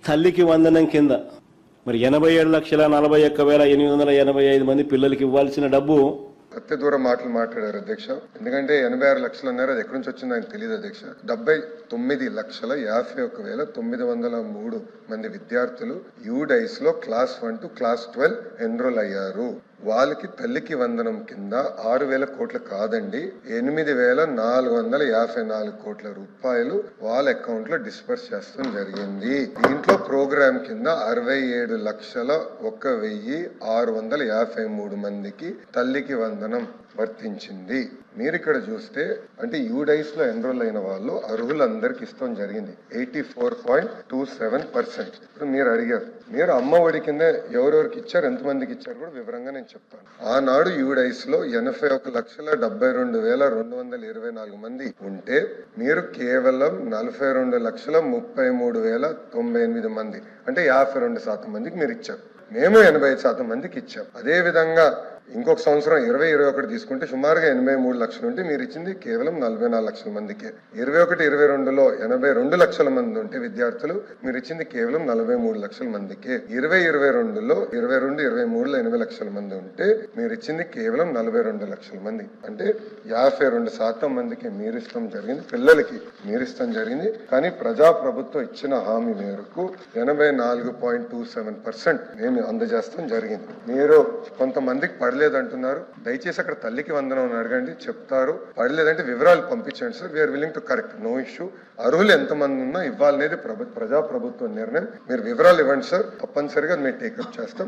తల్లికి వందనం కింద మరి 87,41,885 మంది పిల్లలకి ఇవ్వాల్సిన డబ్బు అత్య దూరం మాటలు మాట్లాడారు అధ్యక్ష. ఎందుకంటే 86 లక్షలు అన్నారు, అది ఎక్కడి నుంచి వచ్చిందో ఆయనకు తెలియదు అధ్యక్ష. 79,51,903 మంది విద్యార్థులు యూడైస్ లో క్లాస్ 1 టు క్లాస్ 12 ఎన్రోల్ అయ్యారు. వాళ్ళకి తల్లికి వందనం కింద 6,000 కోట్లు కాదండి, 8,454 కోట్ల రూపాయలు వాళ్ళ అకౌంట్ లో డిస్పర్స్ చేస్తాం జరిగింది. దీంట్లో ప్రోగ్రామ్ కింద 67,01,653 మందికి తల్లికి వందనం వర్తించింది. మీరు ఇక్కడ చూస్తే అంటే యూడైస్ లో ఎన్రోల్ అయిన వాళ్ళు అర్హులందరికి ఇస్తాం జరిగింది 84.27%. ఇప్పుడు మీరు అడిగారు, మీరు అమ్మ ఒడి కింద ఎవరెవరికి ఇచ్చారు, ఎంతమందికి ఇచ్చారు కూడా వివరంగా నేను చెప్తాను. ఆనాడు యూడైస్ లో 81,72,224 మంది ఉంటే మీరు కేవలం 42,33,098 మంది అంటే 52% మందికి మీరు ఇచ్చారు. మేము 85% మందికి ఇచ్చాం. అదే విధంగా ఇంకొక సంవత్సరం 2021 తీసుకుంటే సుమారుగా 83 లక్షలు ఉంటే మీరు ఇచ్చింది కేవలం 44 లక్షల మందికే. 21-22లో 82 లక్షల మంది ఉంటే విద్యార్థులు మీరు ఇచ్చింది కేవలం 43 లక్షల మందికే. 2022లో 22-23లో 80 లక్షల మంది ఉంటే మీరు ఇచ్చింది కేవలం 42 లక్షల మంది అంటే 52% మందికి మీరు ఇష్టం జరిగింది, పిల్లలకి మీరు ఇష్టం జరిగింది. కానీ ప్రజాప్రభుత్వం ఇచ్చిన హామీ మేరకు 84.27% మేము అందజేస్తాం జరిగింది. మీరు కొంతమందికి పడలేదంటున్నారు, దయచేసి అక్కడ తల్లికి వందనం అని అడగండి, చెప్తారు. పడలేదంటే వివరాలు పంపించండి sir, we are willing to correct, no issue. అర్హులు ఎంతమంది ఉన్నా ఇవ్వాలనేది ప్రజాప్రభుత్వ నిర్ణయం. మీరు వివరాలు ఇవ్వండి సార్, తప్పనిసరిగా మేము టేకప్ చేస్తాం.